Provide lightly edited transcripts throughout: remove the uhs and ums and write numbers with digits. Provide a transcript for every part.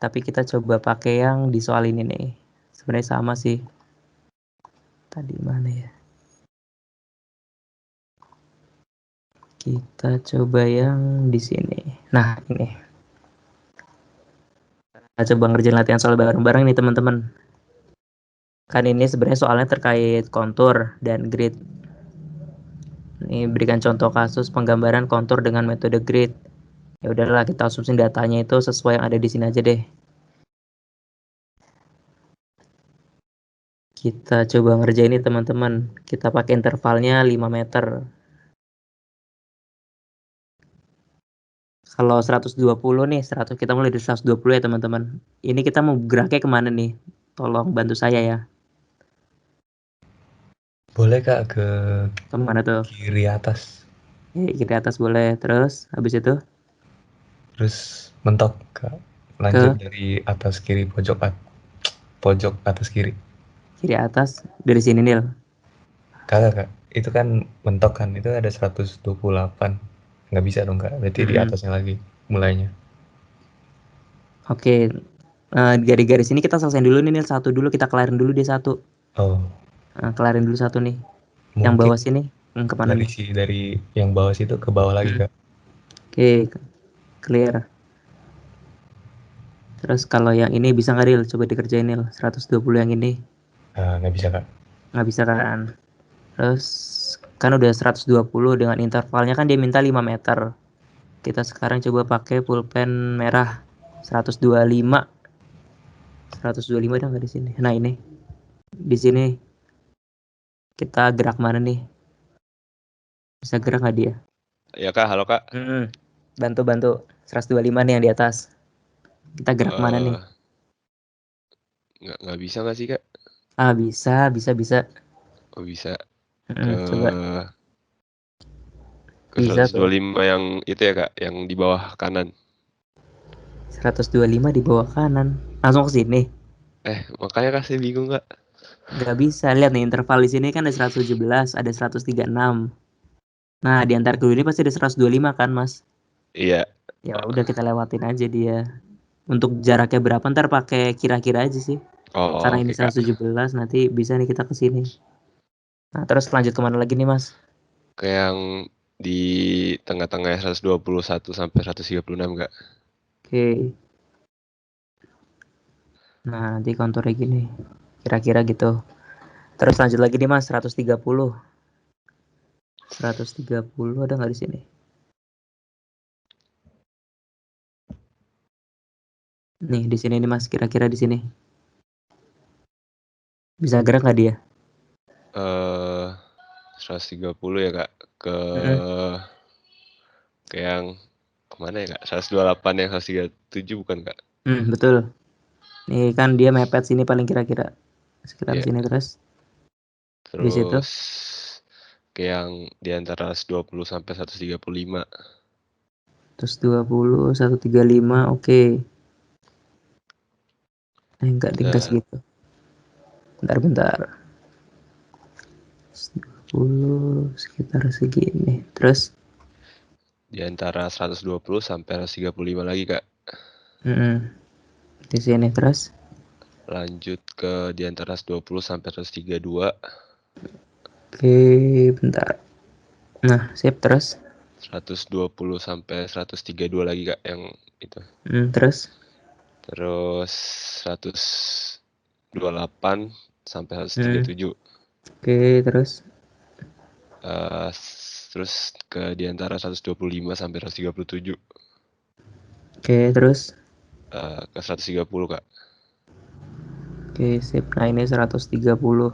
Tapi kita coba pakai yang di soal ini nih. Sebenarnya sama sih. Tadi mana ya? Kita coba yang di sini. Nah, ini. Kita coba ngerjain latihan soal bareng-bareng nih teman-teman. Kan ini sebenarnya soalnya terkait kontur dan grid. Ini berikan contoh kasus penggambaran kontur dengan metode grid. Ya udahlah, kita asumsi datanya itu sesuai yang ada di sini aja deh. Kita coba ngerjain ini teman-teman. Kita pakai intervalnya 5 meter. Kalau 120 nih, 100 kita mulai dari 120 ya teman-teman. Ini kita mau geraknya kemana nih? Tolong bantu saya ya. Boleh Kak ke Kemana tuh? kiri atas. Kiri atas boleh. Terus habis itu Terus mentok Kak. Lanjut ke dari atas kiri pojok atas kiri. kiri atas dari sini Nil. Kagak Kak. Itu kan mentok kan. Itu ada 128. Nggak bisa dong Kak. Berarti di atasnya lagi mulainya. Oke. Garis-garis ini kita selesaiin dulu nih Nil. Satu dulu kita kelarin dulu dia satu. Oh, Kelarin dulu satu nih. Yang mungkin bawah sini kemana nih? dari yang bawah situ ke bawah lagi Kak. Oke, clear. Terus kalau yang ini bisa nggak Ril? Coba dikerjain Nil. 120 yang ini. Nggak bisa Kak. Nggak bisa kan? Terus kan udah 120 dengan intervalnya kan dia minta 5 meter. Kita sekarang coba pakai pulpen merah 125. 125 ada nggak di sini? Nah ini. Di sini kita gerak mana nih? Bisa gerak nggak dia? Ya Kak, halo Kak. Bantu. 125 nih yang di atas. Kita gerak mana nih? Nggak bisa nggak sih Kak? Bisa. Oh bisa. Coba. Ke Bisa 125 yang itu ya Kak, yang di bawah kanan. 125 di bawah kanan. Langsung ke sini. Makanya Kak saya bingung Kak. Nggak bisa. Lihat nih interval di sini kan ada 117, ada 136. Nah, di antara kedua ini pasti ada 125 kan, Mas? Iya. Ya udah kita lewatin aja dia. Untuk jaraknya berapa ntar pakai kira-kira aja sih. Karena ini Oke Kak. 117 nanti bisa nih kita ke sini. Nah, terus lanjut kemana lagi nih, Mas? Ke yang di tengah-tengah 121 sampai 136 Kak. Oke. Nah, nanti konturnya gini. Kira-kira gitu. Terus lanjut lagi nih, Mas, 130. 130 ada nggak di sini? Nih, di sini nih, Mas. Kira-kira di sini. Bisa gerak nggak dia? 130 ya Kak. Mm-mm. Ke yang kemana ya Kak? 128 yang 137 bukan Kak? Betul. Nih kan dia mepet sini paling kira-kira sekitar Iya. sini terus. Di situ. Terus ke yang di antara 120 sampai 135. Terus 20, 135, oke. Enggak ringkas gitu. Bentar. 20 sekitar segini. Terus Di antara 120 sampai 135 lagi Kak. Di sini terus. Lanjut ke di antara 120 sampai 132. Oke, bentar. Nah, sip terus. 120 sampai 132 lagi Kak yang itu. Terus. Terus 128 sampai 137. Oke, terus. Terus ke di antara 125 sampai 137. Oke, terus. Ke 130 Kak. Oke, sip. Nah, ini 130.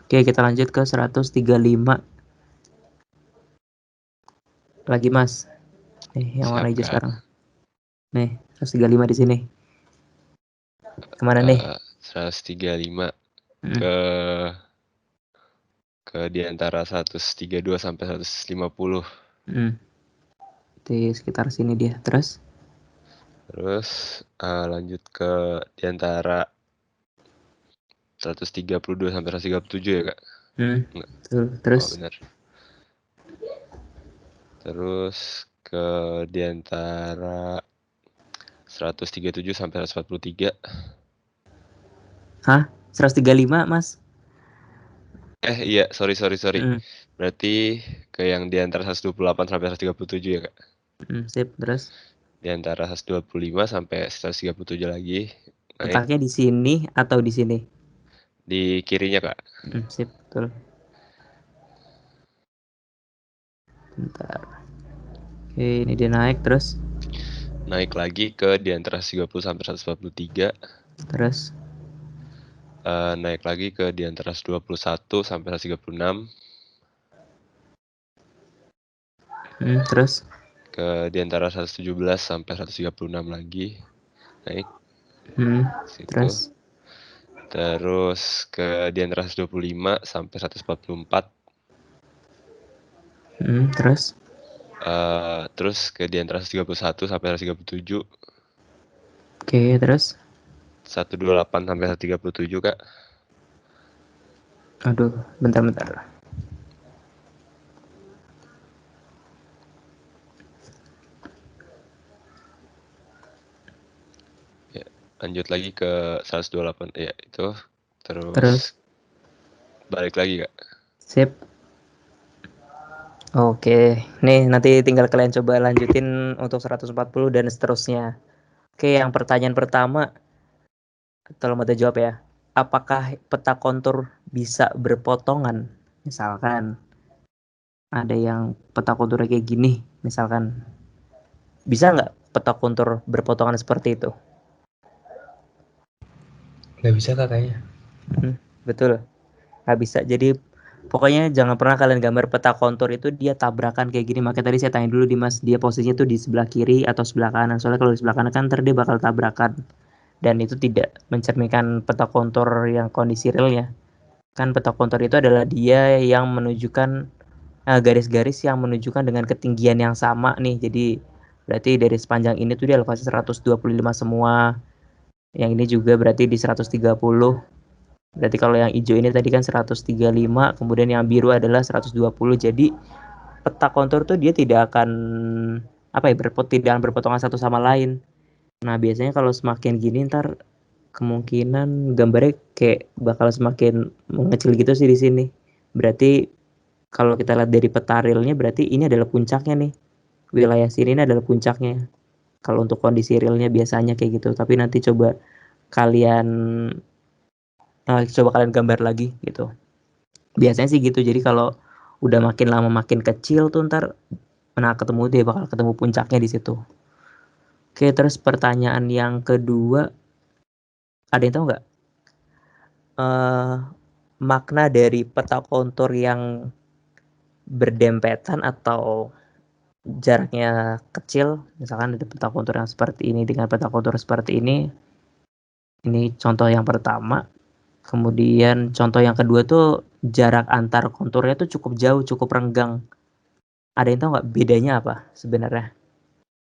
Oke, kita lanjut ke 135. Lagi, Mas. Nih, yang warna Siap hijau Kak. sekarang. Nih, 135 di sini. Kemana nih? 135 ke di antara 132 sampai 150. Di sekitar sini dia. Terus. Terus lanjut ke di antara 132 sampai 137 ya Kak? Enggak. Betul. Terus. Oh benar. Terus di antara 137 sampai 143. Hah? 135, Mas? Iya, sorry. Mm, Berarti ke yang di antara 128 sampai 137 ya, Kak? sip, terus Di antara 125 sampai 137 lagi, naik letaknya di sini atau di sini? di kirinya, Kak. Sip, betul. Bentar. Oke, ini dia naik terus. Naik lagi ke di antara 130 sampai 143. Terus. Naik lagi ke di antara 121 sampai 136. Terus. Ke di antara 117 sampai 136 lagi. Naik. Situ. Terus. Terus ke di antara 125 sampai 144. Terus. Terus ke di antara 131 sampai 137. Oke, terus. 128 sampai 137, Kak. Aduh, bentar. Ya, lanjut lagi ke 128. Ya, itu. Terus. Terus balik lagi, Kak. Sip. Oke, nih nanti tinggal kalian coba lanjutin untuk 140 dan seterusnya. Oke, yang pertanyaan pertama, tolong bantu jawab ya. Apakah peta kontur bisa berpotongan? Misalkan ada yang peta konturnya kayak gini, misalkan. Bisa nggak peta kontur berpotongan seperti itu? Nggak bisa Kak kayaknya. Betul, nggak bisa. Jadi pokoknya jangan pernah kalian gambar peta kontur itu dia tabrakan kayak gini. Makanya tadi saya tanya dulu di Mas, dia posisinya tuh di sebelah kiri atau sebelah kanan. Soalnya kalau di sebelah kanan kan ntar dia bakal tabrakan. Dan itu tidak mencerminkan peta kontur yang kondisi realnya. Kan peta kontur itu adalah dia yang menunjukkan garis-garis yang menunjukkan dengan ketinggian yang sama nih. Jadi berarti dari sepanjang ini tuh dia elevasi 125 semua. Yang ini juga berarti di 130. Berarti kalau yang hijau ini tadi kan 135, kemudian yang biru adalah 120. Jadi peta kontur tuh dia tidak akan tidak berpotongan satu sama lain. Nah, biasanya kalau semakin gini ntar kemungkinan gambarnya kayak bakal semakin mengecil gitu sih di sini. Berarti kalau kita lihat dari peta realnya berarti ini adalah puncaknya nih. Wilayah sini ini adalah puncaknya. Kalau untuk kondisi realnya biasanya kayak gitu. Tapi nanti kalian coba kalian gambar lagi gitu. Biasanya sih gitu. Jadi kalau udah makin lama makin kecil tuh ntar bakal ketemu puncaknya di situ. Oke, terus pertanyaan yang kedua, ada yang tahu nggak makna dari peta kontur yang berdempetan atau jaraknya kecil? Misalkan ada peta kontur yang seperti ini dengan peta kontur seperti ini. Ini contoh yang pertama. Kemudian contoh yang kedua tuh jarak antar konturnya tuh cukup jauh, cukup renggang. Ada yang tahu nggak bedanya apa sebenarnya?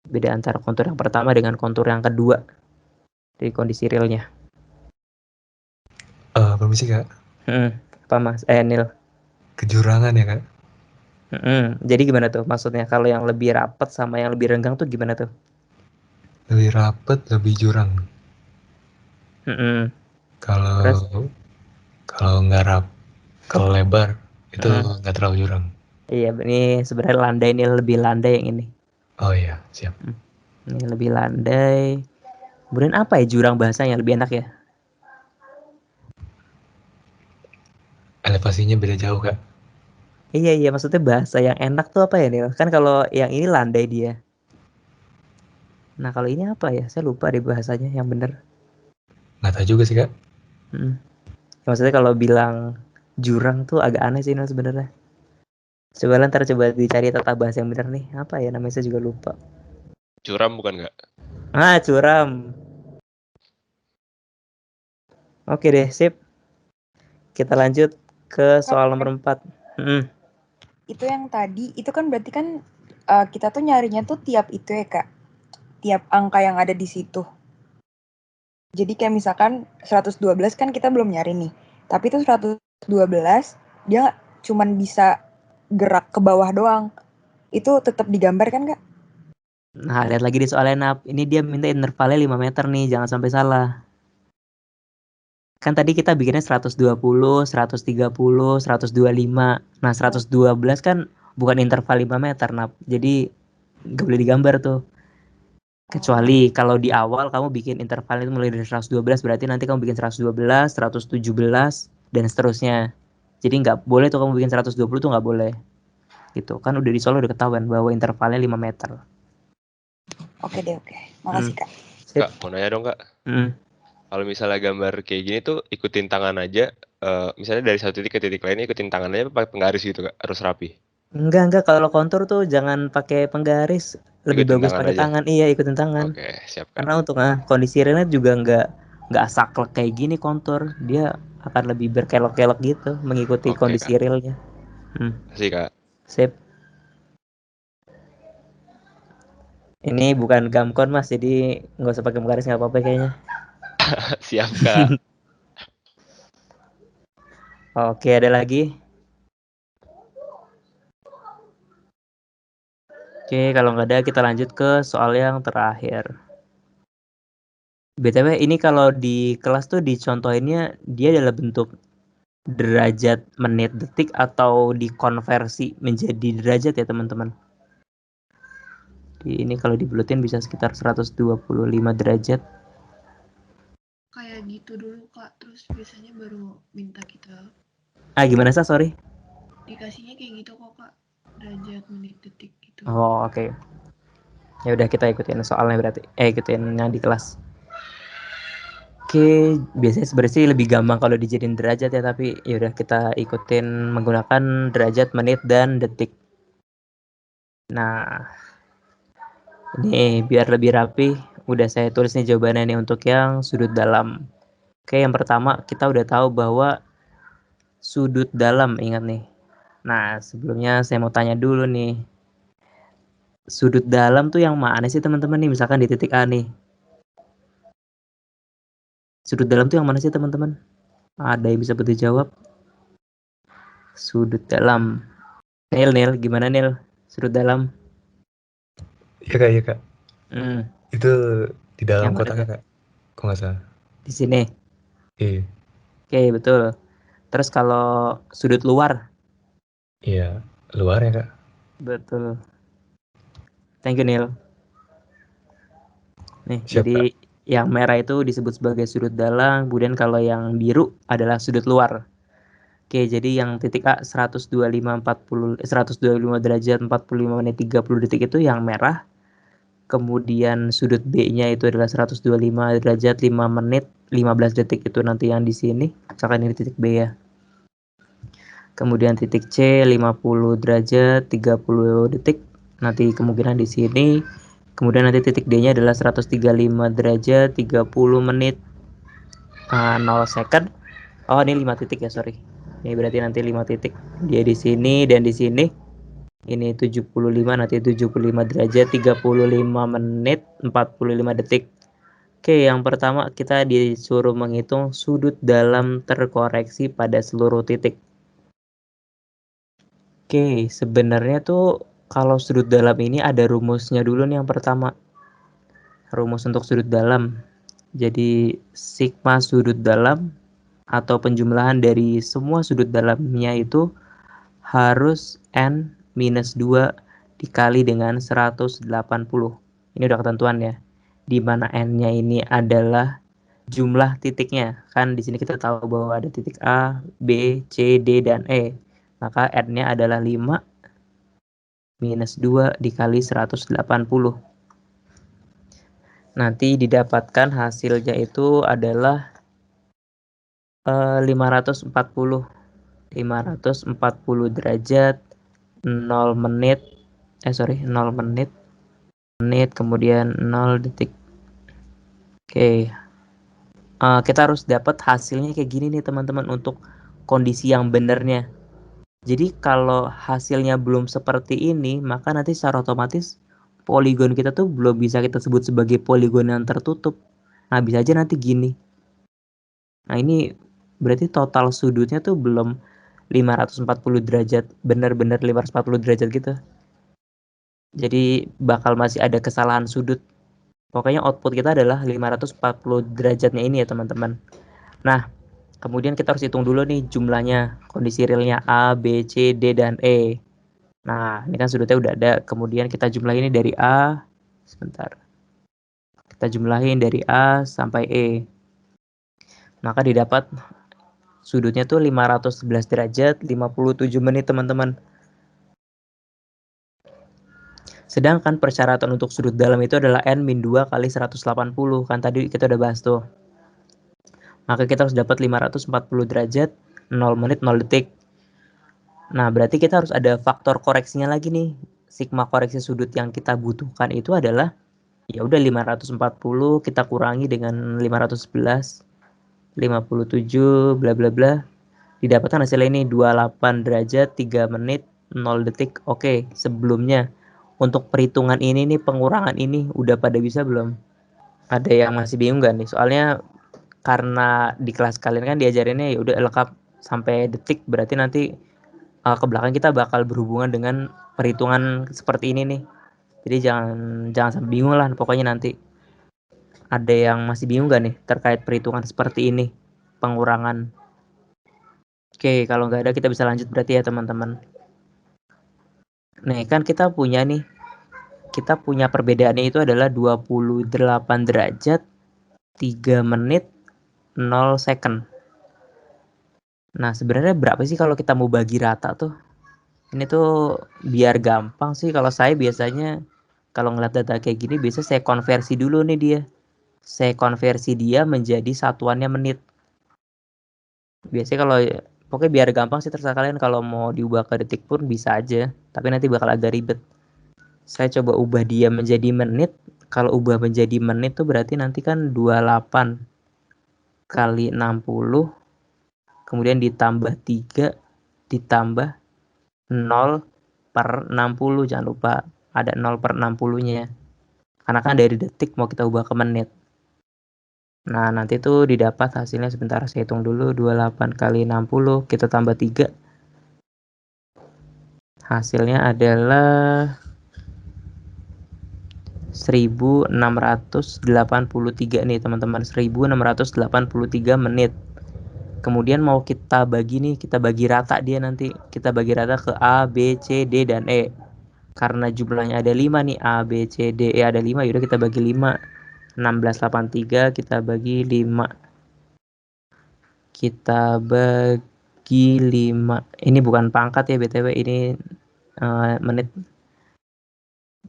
Beda antara kontur yang pertama dengan kontur yang kedua dari kondisi realnya. Permisi Kak. Apa Mas? Nil. Kejurangan ya Kak? Jadi gimana tuh maksudnya kalau yang lebih rapat sama yang lebih renggang tuh gimana tuh? Lebih rapet, lebih jurang. Terus? Kalau nggak kalau lebar itu nggak terlalu jurang. Iya, ini sebenarnya landai, ini lebih landai yang ini. Oh iya, siap. Ini lebih landai. Kemudian apa ya jurang bahasanya lebih enak ya? Elevasinya beda jauh Kak. Iya, maksudnya bahasa yang enak tuh apa ya Nil? Kan kalau yang ini landai dia. Nah kalau ini apa ya? Saya lupa deh bahasanya yang bener. Nggak tahu juga sih Kak. Maksudnya kalau bilang jurang tuh agak aneh sih Nil sebenarnya. Coba dicari tata bahasa yang bener nih. Apa ya namanya saya juga lupa. Curam bukan, Kak? Curam. Oke deh, sip. Kita lanjut ke soal nomor 4. Itu yang tadi, itu kan berarti kan kita tuh nyarinya tuh tiap itu ya Kak. Tiap angka yang ada di situ. Jadi kayak misalkan 112 kan kita belum nyari nih. Tapi itu 112 dia cuman bisa gerak ke bawah doang. itu tetap digambar kan, Kak? Nah, lihat lagi di soalnya, Nap. Ini dia minta intervalnya 5 meter nih, jangan sampai salah. Kan tadi kita bikinnya 120, 130, 125. Nah, 112 kan bukan interval 5 meter, Nap. Jadi nggak boleh digambar tuh. Kecuali kalau di awal kamu bikin interval itu mulai dari 112, berarti nanti kamu bikin 112, 117, dan seterusnya. Jadi nggak boleh tuh kamu bikin 120 tuh nggak boleh. Gitu. Kan udah di Solo udah ketahuan bahwa intervalnya 5 meter. Oke deh, oke. Makasih, Kak. Kak, mau nanya dong, Kak. Kalau misalnya gambar kayak gini tuh ikutin tangan aja, misalnya dari satu titik ke titik lainnya ikutin tangan aja pakai penggaris gitu, Kak? Harus rapi? Enggak, kalau kontur tuh jangan pakai penggaris. Lebih Ikutin bagus tangan pakai aja? tangan. Iya, ikutin tangan. Oke, siap, Kak. Karena untuk kondisi realnya juga nggak saklek kayak gini kontur. Dia akan lebih berkelok-kelok gitu mengikuti Oke, kondisi Kak. realnya. Makasih, Kak. Sip. Ini bukan gamkon Mas, jadi nggak usah pakai penggaris, nggak apa-apa kayaknya. Siap, Kak. Oke, ada lagi? Oke, kalau nggak ada kita lanjut ke soal yang terakhir. BTW ini kalau di kelas tuh dicontohinnya dia adalah bentuk derajat menit detik atau dikonversi menjadi derajat ya teman-teman. Ini kalau dibuletin bisa sekitar 125 derajat. Kayak gitu dulu, Kak. Terus biasanya baru minta kita. Gimana sih? Sorry. Dikasihnya kayak gitu kok, Kak. Derajat menit detik gitu. Oh, oke. Ya udah kita ikutin soalnya berarti. Ikutin yang di kelas. Oke, biasanya sebenarnya sih lebih gampang kalau dijadiin derajat ya, tapi ya udah kita ikutin menggunakan derajat, menit, dan detik. Nah, ini biar lebih rapi, udah saya tulis nih jawabannya nih untuk yang sudut dalam. Oke, yang pertama kita udah tahu bahwa sudut dalam, ingat nih. Nah, sebelumnya saya mau tanya dulu nih. Sudut dalam tuh yang mana sih teman-teman nih? Misalkan di titik A nih. Sudut dalam tuh yang mana sih teman-teman? Ada yang bisa bantu jawab? Sudut dalam. Nil, gimana Nil? Sudut dalam. Iya Kak. Itu di dalam Yang mana kotaknya tuh? Kak. Kok nggak salah. Di sini. Iya. Oke, betul. Terus kalau sudut luar? Iya, luar ya Kak. Betul. Thank you Nil. Nih, Siap, jadi Kak. yang merah itu disebut sebagai sudut dalam, kemudian kalau yang biru adalah sudut luar. Oke, jadi yang titik A 125 derajat 45 menit 30 detik itu yang merah. Kemudian sudut B-nya itu adalah 125 derajat 5 menit 15 detik, itu nanti yang di sini. Misalkan ini titik B ya. Kemudian titik C 50 derajat 30 detik. Nanti kemungkinan di sini. Kemudian nanti titik D-nya adalah 135 derajat 30 menit 0 second. Oh, ini 5 titik ya, sorry. Ini berarti nanti 5 titik. Dia di sini dan di sini. Ini 75, nanti 75 derajat 35 menit 45 detik. Oke, yang pertama kita disuruh menghitung sudut dalam terkoreksi pada seluruh titik. Oke, sebenarnya tuh kalau sudut dalam ini ada rumusnya dulu nih yang pertama. Rumus untuk sudut dalam. Jadi sigma sudut dalam atau penjumlahan dari semua sudut dalamnya itu harus N minus 2 dikali dengan 180. Ini udah ketentuan ya. Di mana N-nya ini adalah jumlah titiknya. Kan di sini kita tahu bahwa ada titik A, B, C, D, dan E. Maka N-nya adalah 5 minus 2 dikali 180. Nanti didapatkan hasilnya itu adalah 540 derajat 0 menit 0 menit kemudian 0 detik. Oke. Kita harus dapat hasilnya kayak gini nih teman-teman untuk kondisi yang benernya. Jadi kalau hasilnya belum seperti ini, maka nanti secara otomatis poligon kita tuh belum bisa kita sebut sebagai poligon yang tertutup. Nah, bisa aja nanti gini. Nah, ini berarti total sudutnya tuh belum 540 derajat, benar-benar 540 derajat gitu. Jadi bakal masih ada kesalahan sudut. Pokoknya output kita adalah 540 derajatnya ini ya teman-teman. Nah, kemudian kita harus hitung dulu nih jumlahnya, kondisi realnya A, B, C, D, dan E. Nah, ini kan sudutnya udah ada. Kemudian kita jumlahin ini dari A. Sebentar. Kita jumlahin dari A sampai E. Maka didapat sudutnya tuh 511 derajat, 57 menit teman-teman. Sedangkan persyaratan untuk sudut dalam itu adalah N-2 kali 180. Kan tadi kita udah bahas tuh. Maka kita harus dapat 540 derajat, 0 menit, 0 detik. Nah, berarti kita harus ada faktor koreksinya lagi nih. Sigma koreksi sudut yang kita butuhkan itu adalah ya udah 540 kita kurangi dengan 511, 57 bla bla bla. Didapatkan hasilnya ini 28 derajat, 3 menit, 0 detik. Oke, sebelumnya untuk perhitungan ini nih, pengurangan ini udah pada bisa belum? Ada yang masih bingung gak nih? Soalnya karena di kelas kalian kan diajarinnya ya udah lengkap sampai detik, berarti nanti ke belakang kita bakal berhubungan dengan perhitungan seperti ini nih. Jadi jangan sampai bingung lah pokoknya nanti. Ada yang masih bingung gak nih terkait perhitungan seperti ini, pengurangan? Oke, kalau nggak ada kita bisa lanjut berarti ya teman-teman. Nih kan kita punya perbedaannya itu adalah 28 derajat, 3 menit, 0 second. Nah, sebenarnya berapa sih kalau kita mau bagi rata tuh? Ini tuh biar gampang sih, kalau saya biasanya kalau ngeliat data kayak gini biasa saya konversi dulu nih dia. Saya konversi dia menjadi satuannya menit. Biasanya kalau pokoknya biar gampang sih, terserah kalian, kalau mau diubah ke detik pun bisa aja, tapi nanti bakal agak ribet. Saya coba ubah dia menjadi menit. Kalau ubah menjadi menit tuh berarti nanti kan 28 kali 60 kemudian ditambah 3 ditambah 0 per 60. Jangan lupa ada 0 per 60-nya. Karena kan dari detik mau kita ubah ke menit. Nah, nanti tuh didapat hasilnya, sebentar saya hitung dulu. 28 kali 60 kita tambah 3. Hasilnya adalah 1683 nih teman-teman. 1683 menit. Kemudian mau kita bagi nih, kita bagi rata dia nanti. Kita bagi rata ke A, B, C, D, dan E. Karena jumlahnya ada 5 nih, A, B, C, D, E ada 5, yaudah kita bagi 5. 1683 kita bagi 5. Kita bagi 5. Ini bukan pangkat ya BTW, ini menit.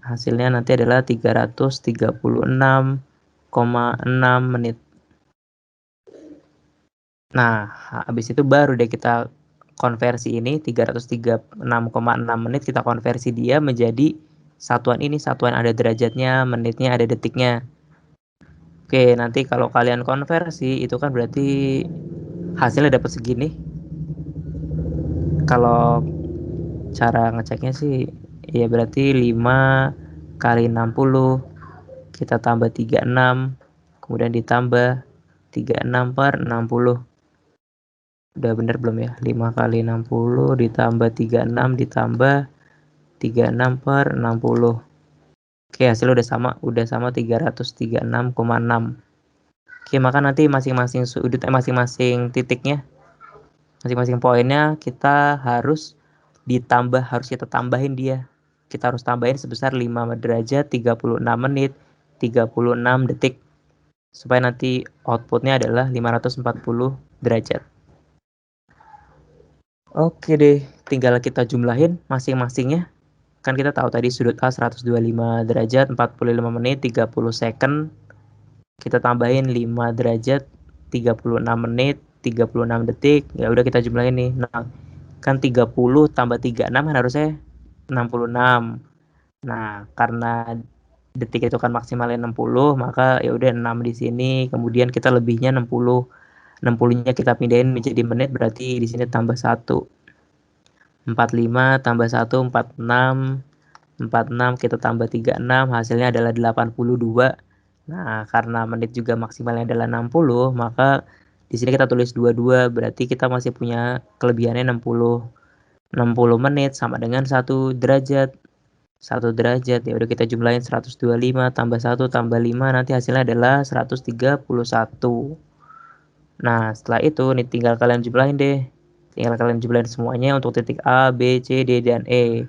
Hasilnya nanti adalah 336,6 menit. Nah, habis itu baru deh kita konversi ini 336,6 menit, kita konversi dia menjadi satuan ini, satuan ada derajatnya, menitnya, ada detiknya. Oke, nanti kalau kalian konversi itu kan berarti hasilnya dapat segini. Kalau cara ngeceknya sih ya berarti 5 kali 60 kita tambah 36 kemudian ditambah 36 per 60. Udah bener belum ya? 5 kali 60 ditambah 36 ditambah 36 per 60. Oke, hasilnya udah sama 336,6. Oke, maka nanti masing-masing sudut masing-masing titiknya, masing-masing poinnya kita harus kita tambahin dia. Kita harus tambahin sebesar 5 derajat, 36 menit, 36 detik. Supaya nanti outputnya adalah 540 derajat. Oke deh, tinggal kita jumlahin masing-masingnya. Kan kita tahu tadi sudut A 125 derajat, 45 menit, 30 second. Kita tambahin 5 derajat, 36 menit, 36 detik. Ya udah kita jumlahin nih. Nah, kan 30 tambah 36 kan harusnya 66. Nah, karena detik itu kan maksimalnya 60, maka ya udah 6 di sini, kemudian kita lebihnya 60. 60-nya kita pindahin menjadi menit, berarti di sini tambah 1. 45 tambah 1 46. 46 kita tambah 36, hasilnya adalah 82. Nah, karena menit juga maksimalnya adalah 60, maka di sini kita tulis 22, berarti kita masih punya kelebihannya 60. 60 menit sama dengan 1 derajat. 1 derajat. Ya udah kita jumlahin 125 tambah 1 tambah 5 nanti hasilnya adalah 131. Nah, setelah itu nih tinggal kalian jumlahin deh. Tinggal kalian jumlahin semuanya untuk titik A, B, C, D, dan E.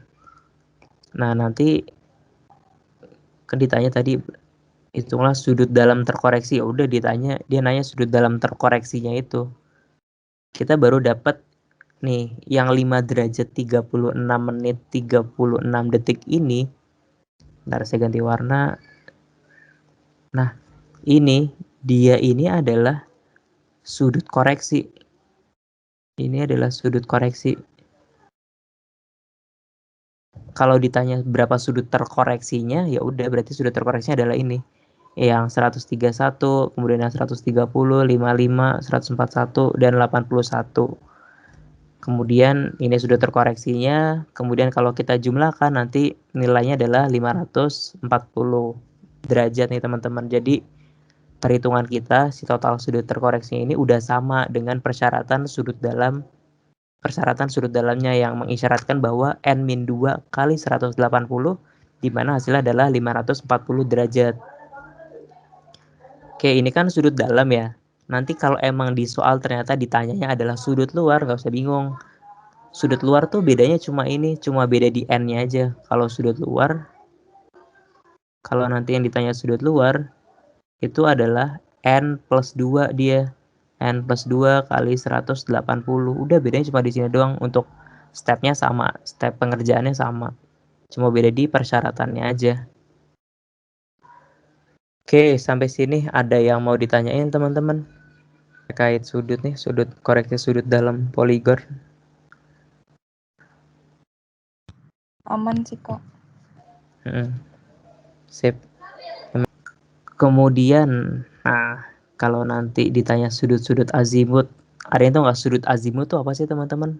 Nah, nanti kan ditanya tadi hitunglah sudut dalam terkoreksi. Ya udah dia nanya sudut dalam terkoreksinya itu. Kita baru dapat nih yang 5 derajat 36 menit 36 detik ini. Bentar saya ganti warna. Nah, dia ini adalah sudut koreksi. Ini adalah sudut koreksi. Kalau ditanya berapa sudut terkoreksinya, ya udah berarti sudut terkoreksinya adalah ini. Yang 131, kemudian yang 130, 55, 141, dan 81. Kemudian ini sudut terkoreksinya, kemudian kalau kita jumlahkan nanti nilainya adalah 540 derajat nih teman-teman. Jadi perhitungan kita si total sudut terkoreksi ini udah sama dengan persyaratan sudut dalamnya yang mengisyaratkan bahwa n-2 kali 180 di mana hasilnya adalah 540 derajat. Oke, ini kan sudut dalam ya. Nanti kalau emang di soal ternyata ditanyanya adalah sudut luar, nggak usah bingung. Sudut luar tuh bedanya cuma beda di n-nya aja. Kalau nanti yang ditanya sudut luar itu adalah n plus 2 dia. N plus 2 kali 180. Udah bedanya cuma di sini doang. Untuk stepnya sama, step pengerjaannya sama. Cuma beda di persyaratannya aja. Oke, sampai sini ada yang mau ditanyain teman-teman? Terkait sudut nih, sudut koreksi sudut dalam poligon. Aman sih kak. Sip. Kemudian, nah kalau nanti ditanya sudut-sudut azimut, ada yang tahu nggak sudut azimut itu apa sih teman-teman?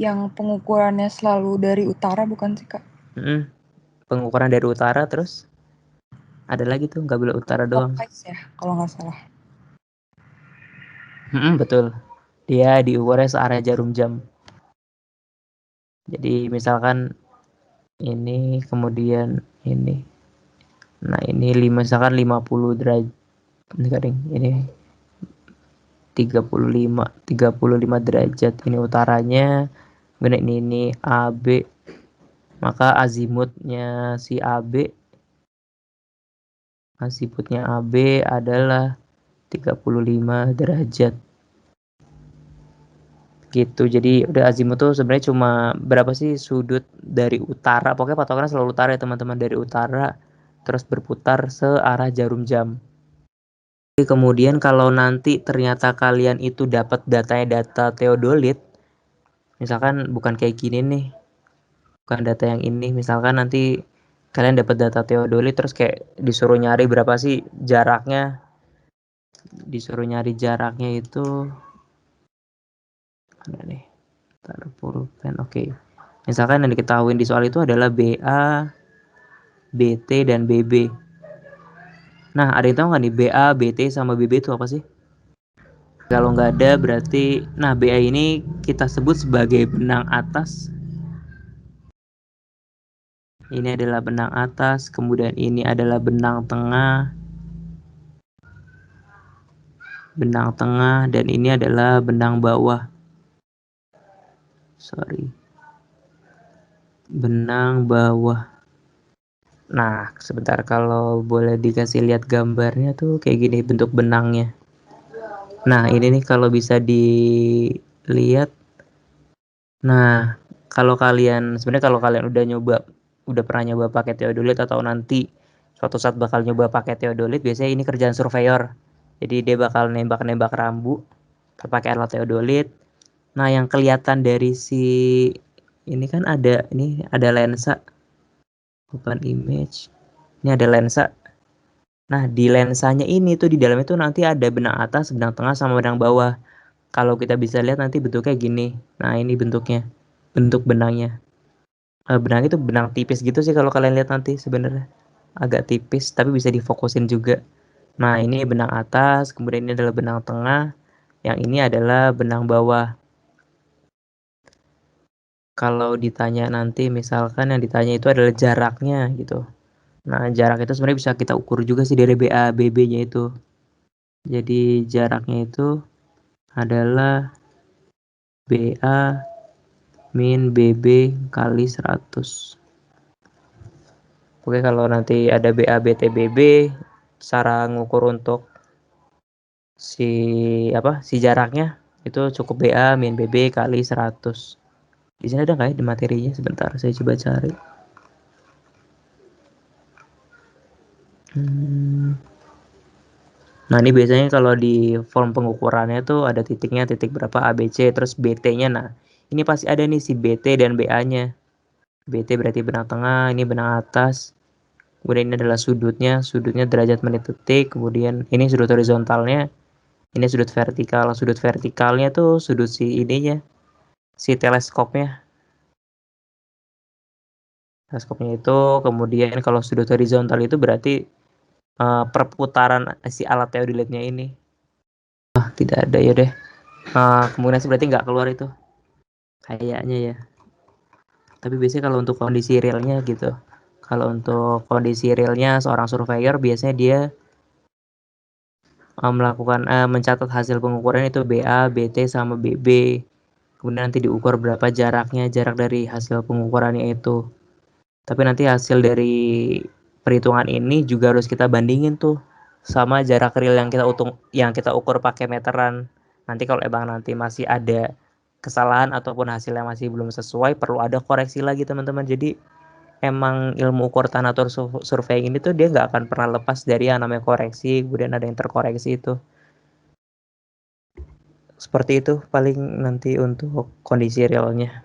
Yang pengukurannya selalu dari utara bukan sih kak? Pengukuran dari utara terus ada lagi tuh nggak boleh utara doang. Clockwise ya kalau nggak salah. Betul. Dia diukurnya searah jarum jam. Jadi misalkan ini kemudian ini. Nah, ini misalkan 50 derajat. Ini 35 derajat. Ini utaranya. Kemudian ini AB. Maka azimutnya si AB adalah 35 derajat. Gitu. Jadi udah azimut tuh sebenarnya cuma berapa sih sudut dari utara. Pokoknya patokannya selalu utara ya teman-teman, dari utara terus berputar searah jarum jam. Kemudian kalau nanti ternyata kalian itu dapat data teodolit, misalkan bukan kayak gini nih, bukan data yang ini, misalkan nanti kalian dapat data teodolit terus kayak disuruh nyari berapa sih jaraknya, itu ada nih, pulpen. Oke. Misalkan yang diketahui di soal itu adalah BA, BT, dan BB. Nah, ada yang tahu nggak nih BA, BT, sama BB itu apa sih? Kalau nggak ada berarti, nah BA ini kita sebut sebagai benang atas. Ini adalah benang atas, kemudian ini adalah benang tengah, dan ini adalah benang bawah. Benang bawah. Nah, sebentar kalau boleh dikasih lihat gambarnya tuh kayak gini bentuk benangnya. Nah, ini nih kalau bisa dilihat. Nah, kalau kalian udah pernah nyoba pakai teodolit atau nanti suatu saat bakal nyoba pakai teodolit, biasanya ini kerjaan surveyor. Jadi dia bakal nembak-nembak rambu pakai alat teodolit. Nah, yang kelihatan dari ini kan ada lensa. Open image. Ini ada lensa. Nah, di lensanya ini tuh di dalamnya tuh nanti ada benang atas, benang tengah, sama benang bawah. Kalau kita bisa lihat nanti bentuknya gini. Nah, ini bentuknya. Bentuk benangnya. Benang itu benang tipis gitu sih kalau kalian lihat nanti sebenarnya. Agak tipis tapi bisa difokusin juga. Nah, ini benang atas, kemudian ini adalah benang tengah, yang ini adalah benang bawah. kalau ditanya nanti misalkan yang ditanya itu adalah jaraknya gitu. Nah, jarak itu sebenarnya bisa kita ukur juga sih dari BA BB-nya itu. Jadi jaraknya itu adalah BA min BB kali 100. Oke, kalau nanti ada BA BT BB, cara ngukur untuk si jaraknya itu cukup BA min BB kali 100. Di sini ada nggak ya di materinya? Sebentar, saya coba cari. Nah, ini biasanya kalau di form pengukurannya tuh ada titiknya, titik berapa ABC, terus BT-nya. Nah, ini pasti ada nih si BT dan BA-nya. BT berarti benang tengah, ini benang atas. Kemudian ini adalah sudutnya derajat menit detik. Kemudian ini sudut horizontalnya, ini sudut vertikal. Sudut vertikalnya tuh sudut si ininya, si teleskopnya. Teleskopnya itu, kemudian kalau sudut horizontal itu berarti perputaran si alat teodolitnya ini. Tidak ada ya deh. Kemungkinan berarti nggak keluar itu. Kayaknya ya. Tapi biasanya kalau untuk kondisi realnya gitu. Kalau untuk kondisi realnya seorang surveyor biasanya dia melakukan mencatat hasil pengukuran itu BA, BT sama BB. Kemudian nanti diukur berapa jaraknya, jarak dari hasil pengukurannya itu. Tapi nanti hasil dari perhitungan ini juga harus kita bandingin tuh sama jarak real yang kita ukur pakai meteran. Nanti kalau emang nanti masih ada kesalahan ataupun hasilnya masih belum sesuai, perlu ada koreksi lagi teman-teman. Jadi emang ilmu ukur tanah atau surveying ini tuh dia nggak akan pernah lepas dari yang namanya koreksi, kemudian ada yang terkoreksi itu. Seperti itu paling nanti untuk kondisi realnya.